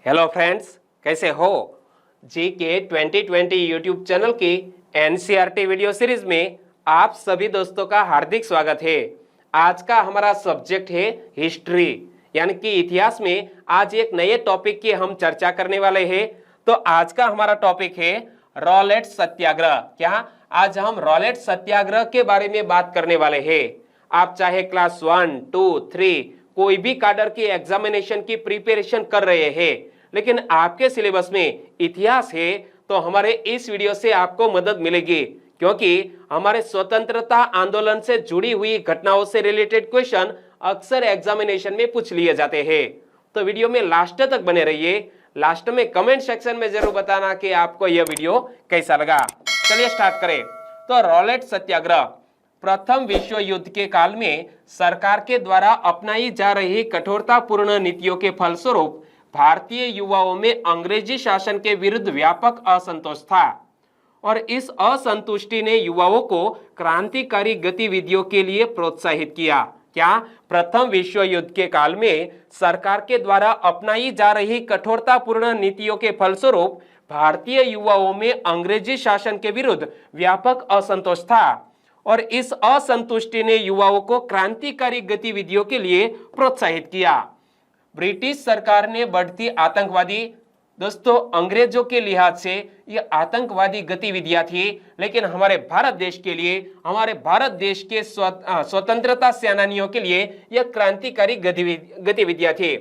Hello friends, कैसे हो? जी के 2020 यूट्यूब चैनल की एनसीईआरटी वीडियो सीरीज में आप सभी दोस्तों का हार्दिक स्वागत है। आज का हमारा सब्जेक्ट है हिस्ट्री, यानी कि इतिहास में आज एक नए टॉपिक की हम चर्चा करने वाले हैं। तो आज का हमारा टॉपिक है रॉलेट सत्याग्रह। क्या आज हम रॉलेट सत्याग्रह के बारे में बात करने वाले हैं। आप चाहे क्लास 1, 2, 3 कोई भी कैडर की एग्जामिनेशन की प्रिपरेशन कर रहे हैं, लेकिन आपके सिलेबस में इतिहास है, तो हमारे इस वीडियो से आपको मदद मिलेगी, क्योंकि हमारे स्वतंत्रता आंदोलन से जुड़ी हुई घटनाओं से रिलेटेड क्वेश्चन अक्सर एग्जामिनेशन में पूछ लिए जाते हैं। तो वीडियो में लास्ट तक बने रहिए। लास्ट में कमेंट सेक्शन में जरूर बताना कि आपको यह वीडियो कैसा लगा। चलिए स्टार्ट करें। तो रॉलेट सत्याग्रह प्रथम विश्व युद्ध के काल में सरकार के द्वारा अपनाई जा रही कठोरतापूर्ण नीतियों के फलस्वरूप भारतीय युवाओं में अंग्रेजी शासन के विरुद्ध व्यापक असंतोष था, और इस असंतुष्टि ने युवाओं को क्रांतिकारी गतिविधियों के लिए प्रोत्साहित किया। क्या प्रथम विश्व युद्ध के काल में सरकार के द्वारा अपनाई जा रही कठोरतापूर्ण नीतियों के फलस्वरूप भारतीय युवाओं में अंग्रेजी शासन के विरुद्ध व्यापक असंतोष था, और इस असंतुष्टि ने युवाओं को क्रांतिकारी गतिविधियों के लिए प्रोत्साहित किया। ब्रिटिश सरकार ने बढ़ती आतंकवादी, दोस्तों अंग्रेजों के लिहाज से ये आतंकवादी गतिविधियां थी, लेकिन हमारे भारत देश के लिए, हमारे भारत देश के स्वतंत्रता सेनानियों के लिए यह क्रांतिकारी गतिविधियां थी।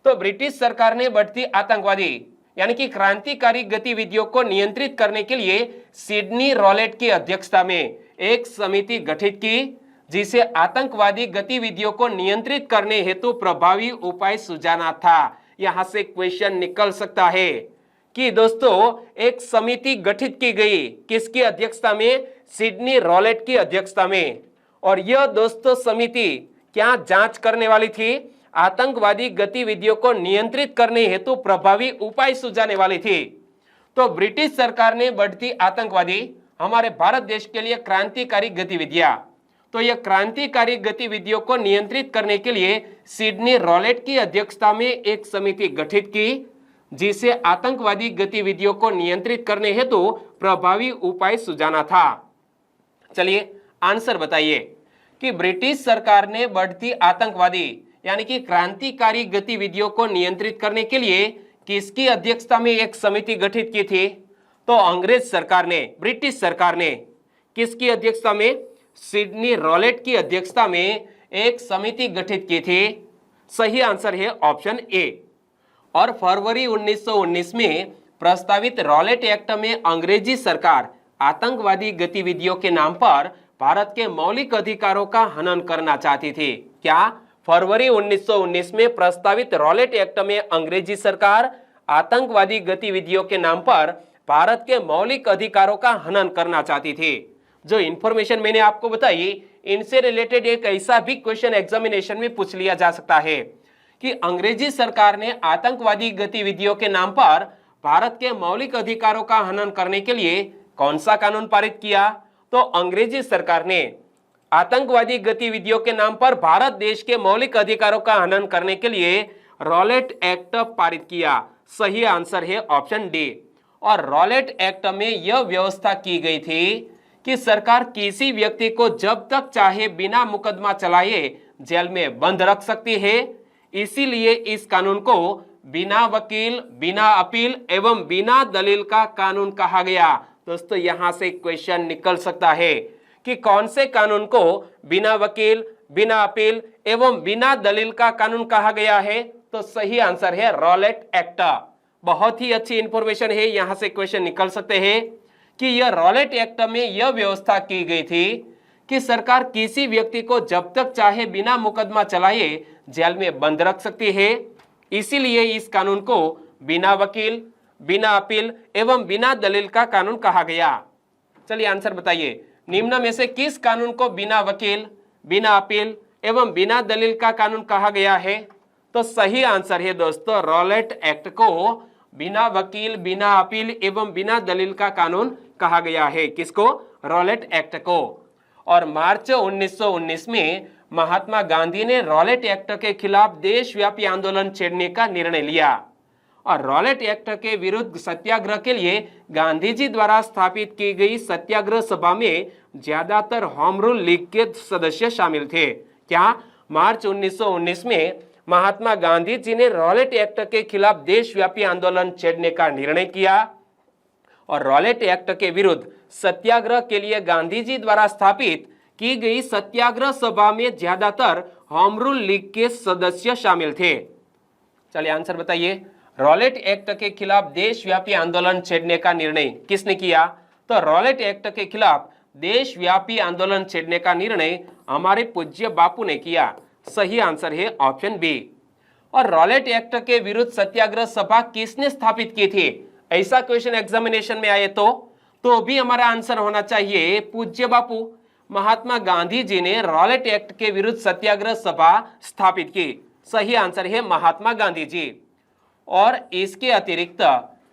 तो ब्रिटिश सरकार ने बढ़ती आतंकवादी यानी कि क्रांतिकारी गतिविधियों को नियंत्रित करने के लिए सिडनी रॉलेट की अध्यक्षता में एक समिति गठित की, जिसे आतंकवादी गतिविधियों को नियंत्रित करने हेतु प्रभावी उपाय सुझाना था। यहां से क्वेश्चन निकल सकता है कि दोस्तों एक समिति गठित की गई, किसकी अध्यक्षता में? सिडनी रॉलेट की अध्यक्षता में। और यह दोस्तों समिति क्या जांच करने वाली थी? आतंकवादी गतिविधियों को नियंत्रित करने हेतु प्रभावी उपाय सुझाने वाली थी। तो ब्रिटिश सरकार ने बढ़ती आतंकवादी, हमारे भारत देश के लिए क्रांतिकारी गतिविधियां, तो यह क्रांतिकारी गतिविधियों को नियंत्रित करने के लिए सिडनी रॉलेट की अध्यक्षता में एक समिति गठित की, जिसे आतंकवादी गतिविधियों को नियंत्रित करने हेतु प्रभावी उपाय सुझाना था। चलिए आंसर बताइए कि ब्रिटिश सरकार ने बढ़ती आतंकवादी यानी कि क्रांतिकारी गतिविधियों को नियंत्रित करने के लिए किसकी अध्यक्षता में एक समिति गठित की थी? तो अंग्रेज सरकार ने, ब्रिटिश सरकार ने किसकी अध्यक्षता में? सिडनी रॉलेट की अध्यक्षता में एक समिति गठित की थी। सही आंसर है ऑप्शन ए। और फरवरी 1919 में प्रस्तावित रॉलेट एक्ट में अंग्रेजी सरकार आतंकवादी गतिविधियों के नाम पर भारत के मौलिक अधिकारों का हनन करना चाहती थी। क्या फरवरी 1919 में प्रस्तावित रॉलेट एक्ट में अंग्रेजी सरकार आतंकवादी गतिविधियों के नाम पर भारत के मौलिक अधिकारों का हनन करना चाहती थी? जो इंफॉर्मेशन मैंने आपको बताई, इनसे रिलेटेड एक ऐसा भी क्वेश्चन एग्जामिनेशन में पूछ लिया जा सकता है कि अंग्रेजी सरकार ने आतंकवादी गतिविधियों के नाम पर भारत के मौलिक अधिकारों का हनन करने के लिए कौन सा कानून पारित किया? तो अंग्रेजी सरकार ने आतंकवादी गतिविधियों के नाम पर भारत देश के मौलिक अधिकारों का हनन करने के लिए रॉलेट एक्ट पारित किया। सही आंसर है ऑप्शन डी। और रॉलेट एक्ट में यह व्यवस्था की गई थी कि सरकार किसी व्यक्ति को जब तक चाहे बिना मुकदमा चलाए जेल में बंद रख सकती है। इसीलिए इस कानून को बिना वकील, बिना अपील एवं बिना दलील का कानून कहा गया। दोस्तों यहां से क्वेश्चन निकल सकता है कि कौन से कानून को बिना वकील, बिना अपील एवं बिना दलील का कानून कहा गया है? तो सही आंसर है रॉलेट एक्ट। बहुत ही अच्छी इंफॉर्मेशन है, यहां से क्वेश्चन निकल सकते हैं कि यह रॉलेट एक्ट में यह व्यवस्था की गई थी कि सरकार किसी व्यक्ति को जब तक चाहे बिना मुकदमा चलाए जेल में बंद रख सकती है। इसीलिए इस कानून को बिना वकील, बिना अपील एवं बिना दलील का कानून कहा गया। चलिए आंसर बताइए, निम्न में से किस कानून को बिना वकील, बिना अपील एवं बिना दलील का कानून कहा गया है? तो सही आंसर है दोस्तों रॉलेट एक्ट को बिना वकील, बिना अपील एवं बिना दलील का कानून कहा गया है। किसको? रॉलेट एक्ट को। और मार्च 1919 में महात्मा गांधी ने रॉलेट एक्ट के खिलाफ देशव्यापी आंदोलन छेड़ने का निर्णय लिया। और रॉलेट एक्ट के विरुद्ध सत्याग्रह के लिए गांधी जी द्वारा स्थापित की गई सत्याग्रह सभा में ज्यादातर होम रूल लीग के सदस्य शामिल थे। क्या मार्च 1919 में महात्मा गांधी जी ने रॉलेट एक्ट के खिलाफ देशव्यापी आंदोलन छेड़ने का निर्णय किया और रॉलेट एक्ट के विरुद्ध सत्याग्रह के लिए गांधी जी द्वारा स्थापित की गई सत्याग्रह सभा में ज्यादातर होम रूल लीग के सदस्य शामिल थे। चलिए आंसर बताइए। रॉलेट एक्ट के खिलाफ देशव्यापी आंदोलन छेड़ने का निर्णय किसने किया? तो रॉलेट एक्ट के खिलाफ देशव्यापी आंदोलन छेड़ने का निर्णय हमारे पूज्य बापू ने किया। सही आंसर है ऑप्शन बी। और रॉलेट एक्ट के विरुद्ध सत्याग्रह सभा किसने स्थापित की थी? ऐसा क्वेश्चन एग्जामिनेशन में आए तो भी हमारा आंसर होना चाहिए पूज्य बापू। महात्मा गांधी जी ने रॉलेट एक्ट के विरुद्ध सत्याग्रह सभा स्थापित की। सही आंसर है महात्मा गांधी जी। और इसके अतिरिक्त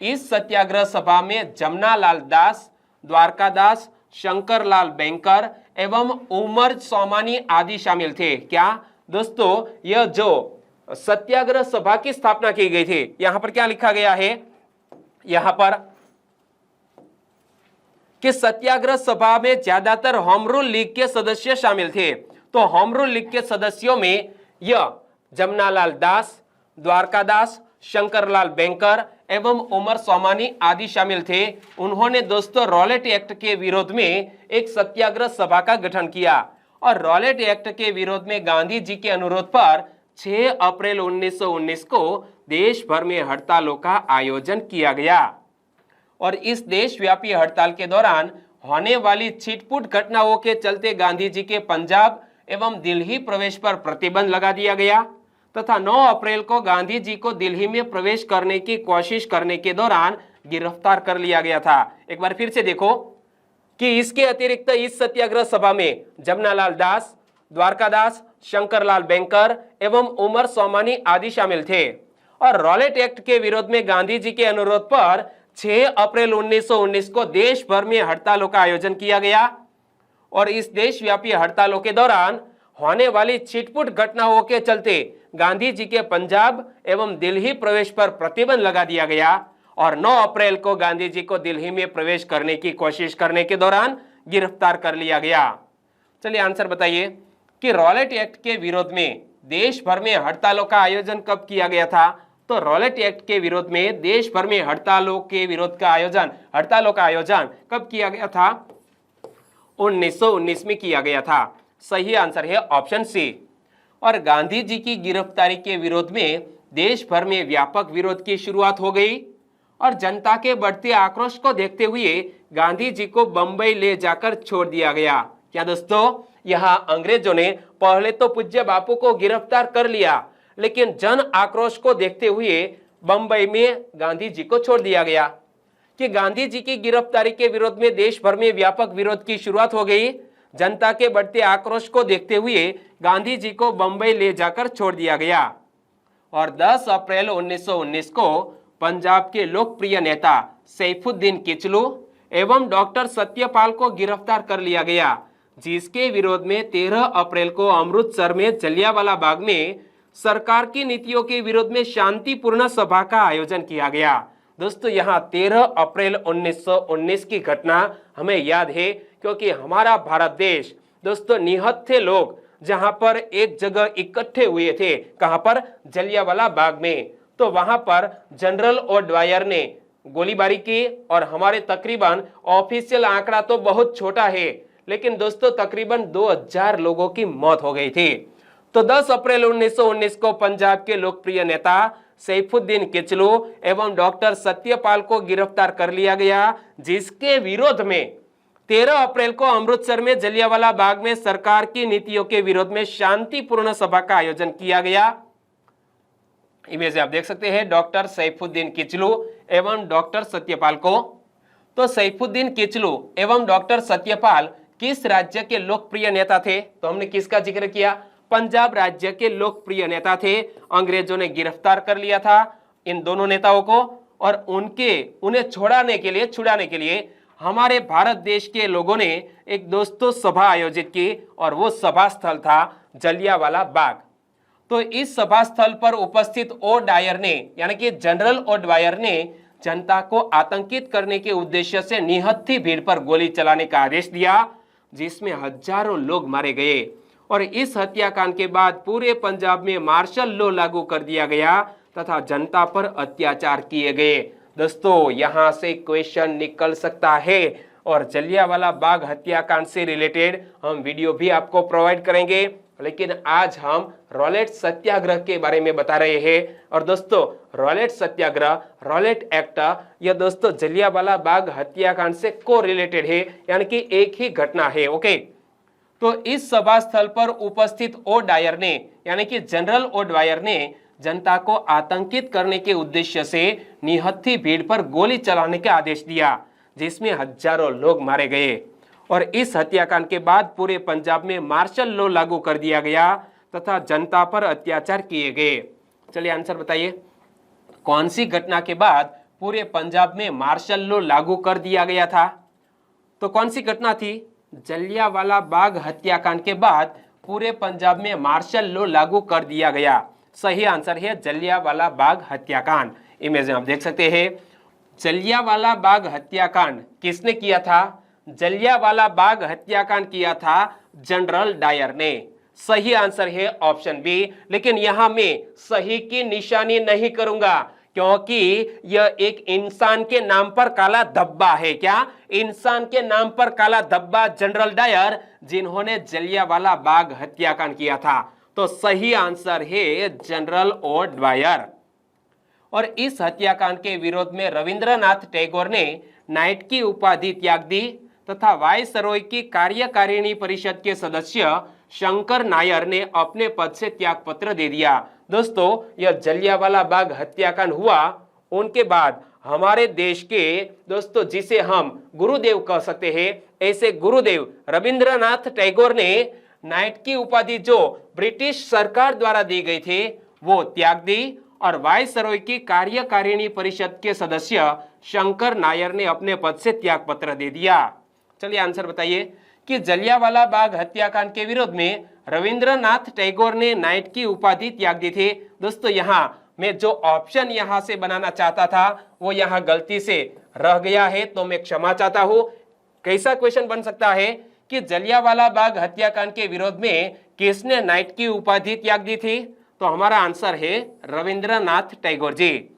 इस सत्याग्रह सभा में जमनालाल दास, द्वारकादास, शंकर लाल बैंकर एवं उमर सोमानी आदि शामिल थे। क्या दोस्तों, यह जो सत्याग्रह सभा की स्थापना की गई थी, यहां पर क्या लिखा गया है? यहां पर कि सत्याग्रह सभा में ज्यादातर होम रूल लीग के सदस्य शामिल थे। तो होम रूल लीग के सदस्यों में यह जमनालाल दास, द्वारकादास, शंकरलाल बैंकर एवं उमर सोमानी आदि शामिल थे। उन्होंने दोस्तों रॉलेट एक्ट के विरोध में एक सत्याग्रह सभा का गठन किया और रॉलेट एक्ट के विरोध में गांधी जी के अनुरोध पर 6 अप्रैल 1919 को देश भर में हड़तालों का आयोजन किया गया। और इस देशव्यापी हड़ताल के दौरान होने वाली छिटपुट घटनाओं के चलते गांधी जी के पंजाब एवं दिल्ली प्रवेश पर प्रतिबंध लगा दिया गया तथा 9 अप्रैल को गांधी जी को दिल्ली में प्रवेश करने की कोशिश करने के दौरान गिरफ्तार कर लिया गया था। एक बार फिर से देखो कि इसके अतिरिक्त इस सत्याग्रह सभा में जमनालाल दास, द्वारकादास, शंकरलाल बैंकर एवं उमर सोमानी आदि शामिल थे। और रॉलेट एक्ट के विरोध में गांधी जी के अनुरोध पर 6 अप्रैल 1919 को देश भर में हड़तालों का आयोजन किया गया और इस देशव्यापी हड़तालों के दौरान होने वाली छिटपुट घटनाओं के चलते गांधी जी के पंजाब एवं दिल्ली प्रवेश पर प्रतिबंध लगा दिया गया और 9 अप्रैल को गांधी जी को दिल्ली में प्रवेश करने की कोशिश करने के दौरान गिरफ्तार कर लिया गया। चलिए आंसर बताइए कि रॉलेट एक्ट के विरोध में देश भर में हड़तालों का आयोजन कब किया गया था? तो रॉलेट एक्ट के विरोध में देश भर में हड़तालों का आयोजन कब किया गया था? 1919 में किया गया था। सही आंसर है ऑप्शन सी। और गांधी जी की गिरफ्तारी के विरोध में देश भर में व्यापक विरोध की शुरुआत हो गई और जनता के बढ़ते आक्रोश को देखते हुए गांधी जी को बंबई ले जाकर छोड़ दिया गया। क्या दोस्तों, यहाँ अंग्रेजों ने पहले तो पूज्य बापू को गिरफ्तार कर लिया, लेकिन जन आक्रोश को देखते हुए बंबई में गांधी जी को छोड़ दिया गया। कि गांधी जी की गिरफ्तारी के विरोध में देश भर में व्यापक विरोध की शुरुआत हो गई। जनता के बढ़ते आक्रोश को देखते हुए गांधी जी को बंबई ले जाकर छोड़ दिया गया और 10 अप्रैल 1919 को पंजाब के लोकप्रिय नेता सैफुद्दीन किचलू एवं डॉक्टर सत्यपाल को गिरफ्तार कर लिया गया, जिसके विरोध में 13 अप्रैल को अमृतसर में जलियांवाला बाग में सरकार की नीतियों के विरोध में शांतिपूर्ण सभा का आयोजन किया गया। दोस्तों, यहाँ 13 अप्रैल 1919 की घटना हमें याद है क्योंकि हमारा भारत देश दोस्तों निहत थे लोग जहां पर एक जगह इकट्ठे हुए थे। कहां पर? जलियांवाला बाग में। तो वहां पर जनरल ओडवायर ने गोलीबारी की और हमारे तकरीबन ऑफिशियल आंकड़ा तो बहुत छोटा है, लेकिन दोस्तों तकरीबन 2000 लोगों की मौत हो गई थी। तो 10 अप्रैल 1919 को पंजाब के लोकप्रिय नेता सैफुद्दीन किचलू एवं डॉक्टर सत्यपाल को गिरफ्तार कर लिया गया, जिसके विरोध में 13 अप्रैल को अमृतसर में जलियांवाला बाग में सरकार की नीतियों के विरोध में शांतिपूर्ण सभा का आयोजन किया गया। इमेज आप देख सकते हैं डॉक्टर सैफुद्दीन किचलू एवं डॉक्टर सत्यपाल को। तो सैफुद्दीन किचलू एवं डॉक्टर सत्यपाल किस राज्य के लोकप्रिय नेता थे? तो हमने किसका जिक्र किया? पंजाब राज्य के लोकप्रिय नेता थे। अंग्रेजों ने गिरफ्तार कर लिया था इन दोनों नेताओं को और उन्हें छुड़ाने के लिए हमारे भारत देश के लोगों ने एक दोस्तों सभा आयोजित की और वो सभा स्थल था जलियांवाला बाग। तो इस सभा स्थल पर उपस्थित ओ डायर ने यानी कि जनरल ओ डायर ने जनता को आतंकित करने के उद्देश्य से निहत्थी भीड़ पर गोली चलाने का आदेश दिया, जिसमें हजारों लोग मारे गए। और इस हत्याकांड के बाद पूरे पंजाब में मार्शल लॉ लागू कर दिया गया तथा जनता पर अत्याचार किए गए। दोस्तों, यहां से क्वेश्चन निकल सकता है और जलियांवाला बाग हत्याकांड से रिलेटेड हम वीडियो भी आपको प्रोवाइड करेंगे, लेकिन आज हम रॉलेट सत्याग्रह के बारे में बता रहे हैं। और दोस्तों, रॉलेट सत्याग्रह, रॉलेट एक्ट, यह दोस्तों जलियांवाला बाग हत्याकांड से को रिलेटेड है, यानी कि एक ही घटना है। ओके, तो इस सभा स्थल पर उपस्थित ओ डायर ने यानी कि जनरल ओ डायर ने जनता को आतंकित करने के उद्देश्य से निहत्थी भीड़ पर गोली चलाने का आदेश दिया, जिसमें हजारों लोग मारे गए। और इस हत्याकांड के बाद पूरे पंजाब में मार्शल लॉ लागू कर दिया गया तथा जनता पर अत्याचार किए गए। चलिए आंसर बताइए, कौन सी घटना के बाद पूरे पंजाब में मार्शल लॉ लागू कर दिया गया था? तो कौन सी घटना थी? जलियांवाला बाग हत्याकांड के बाद पूरे पंजाब में मार्शल लॉ लागू कर दिया गया। सही आंसर है जलियांवाला बाग हत्याकांड। इमेज में आप देख सकते हैं, जलियांवाला बाग हत्याकांड किसने किया था? जलियांवाला बाग हत्याकांड किया था जनरल डायर ने। सही आंसर है ऑप्शन बी। लेकिन यहां मैं सही की निशानी नहीं करूंगा, क्योंकि यह एक इंसान के नाम पर काला धब्बा है। क्या? इंसान के नाम पर काला धब्बा जनरल डायर, जिन्होंने जलियांवाला बाग हत्याकांड किया था। तो सही आंसर है जनरल ओ डायर। और इस हत्याकांड के विरोध में रविंद्रनाथ टैगोर ने नाइट की उपाधि त्याग दी तथा वायसरॉय की कार्यकारिणी परिषद के सदस्य शंकर नायर ने अपने पद से त्याग पत्र दे दिया। दोस्तों, यह जलियांवाला बाग हत्याकांड हुआ, उनके बाद हमारे देश के दोस्तों जिसे हम गुरुदेव कह सकते हैं, ऐसे गुरुदेव रविंद्रनाथ टैगोर ने नाइट की उपाधि जो ब्रिटिश सरकार द्वारा दी गई थी वो त्याग दी और वायसरॉय की कार्यकारिणी परिषद के सदस्य शंकर नायर ने अपने पद से त्याग पत्र दे दिया। चलिए आंसर बताइए कि जलियांवाला बाग हत्याकांड के विरोध में रविंद्रनाथ टैगोर ने नाइट की उपाधि त्याग दी थी। दोस्तों, यहाँ मैं जो ऑप्शन यहाँ से बनाना चाहता था वो यहाँ गलती से रह गया है, तो मैं क्षमा चाहता हूं। कैसा क्वेश्चन बन सकता है कि जलियांवाला बाग हत्याकांड के विरोध में किसने नाइट की उपाधि त्याग दी थी? तो हमारा आंसर है रविंद्रनाथ टैगोर जी।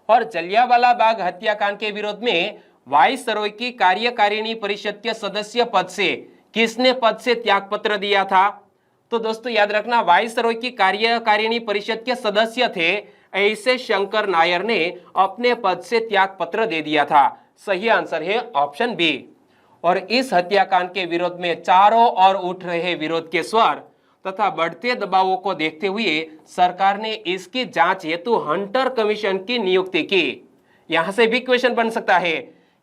और जलियांवाला बाग हत्याकांड के विरोध में वायसरॉय की कार्यकारिणी परिषद के सदस्य पद से किसने पद से त्याग पत्र दिया था? तो दोस्तों याद रखना, वायसरॉय की कार्यकारिणी परिषद के सदस्य थे, ऐसे शंकर नायर ने अपने पद से त्याग पत्र दे दिया था। सही आंसर है ऑप्शन बी। और इस हत्याकांड के विरोध में चारों ओर उठ रहे विरोध के स्वर तथा बढ़ते दबावों को देखते हुए सरकार ने इसकी जांच हेतु हंटर कमीशन की नियुक्ति की। यहां से भी क्वेश्चन बन सकता है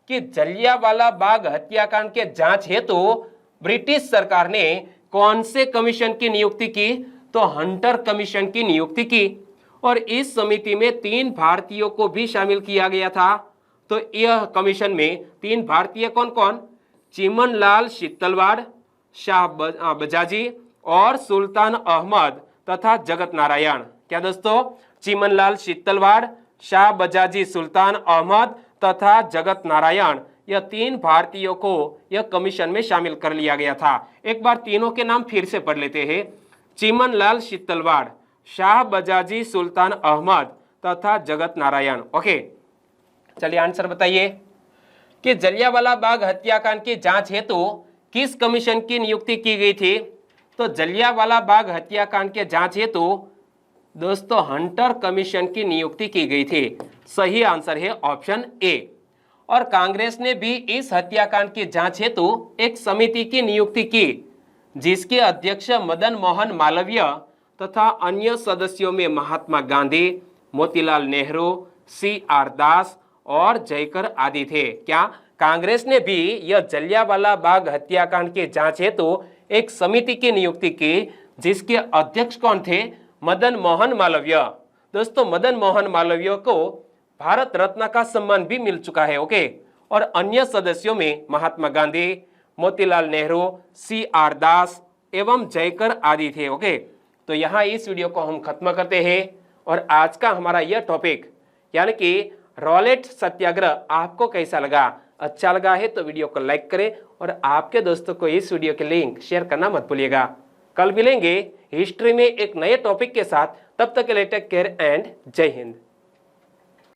कि जलियांवाला बाग हत्याकांड के जांच हेतु ब्रिटिश सरकार ने कौन से कमीशन की नियुक्ति की? तो हंटर कमीशन की नियुक्ति की। और इस समिति में 3 भारतीयों को भी शामिल किया गया था। तो यह कमीशन में 3 भारतीय कौन कौन? चिमनलाल शितलवाड़, शाह बजाजी और सुल्तान अहमद तथा जगत नारायण। क्या दोस्तों? चिमनलाल शितलवाड़, शाह बजाजी, सुल्तान अहमद तथा जगत नारायण, यह 3 भारतीयों को यह कमीशन में शामिल कर लिया गया था। एक बार तीनों के नाम फिर से पढ़ लेते हैं। चिमनलाल शितलवाड़, शाह बजाजी, सुल्तान अहमद तथा जगत नारायण। ओके, चलिए आंसर बताइए कि जलियांवाला बाग हत्याकांड की जांच हेतु किस कमीशन की नियुक्ति की गई थी? तो जलियांवाला बाग हत्याकांड के जांच हेतु दोस्तों हंटर कमीशन की नियुक्ति की गई थी। सही आंसर है ऑप्शन ए। और कांग्रेस ने भी इस हत्याकांड की जांच हेतु एक समिति की नियुक्ति की, जिसके अध्यक्ष मदन मोहन मालवीय तथा अन्य सदस्यों में महात्मा गांधी, मोतीलाल नेहरू, CR दास और जयकर आदि थे। क्या कांग्रेस ने भी यह जलियांवाला बाग हत्याकांड की जांच हेतु एक समिति की नियुक्ति की, जिसके अध्यक्ष कौन थे? मदन मोहन मालवीय। दोस्तों, मदन मोहन मालवीय को भारत रत्न का सम्मान भी मिल चुका है। ओके, और अन्य सदस्यों में महात्मा गांधी, मोतीलाल नेहरू, CR दास एवं जयकर आदि थे। ओके, तो यहाँ इस वीडियो को हम खत्म करते हैं। और आज का हमारा यह टॉपिक यानी कि रॉलेट सत्याग्रह आपको कैसा लगा? अच्छा लगा है तो वीडियो को लाइक करें और आपके दोस्तों को इस वीडियो के लिंक शेयर करना मत भूलिएगा। कल मिलेंगे हिस्ट्री में एक नए टॉपिक के साथ। तब तक के लिए टेक केयर एंड जय हिंद।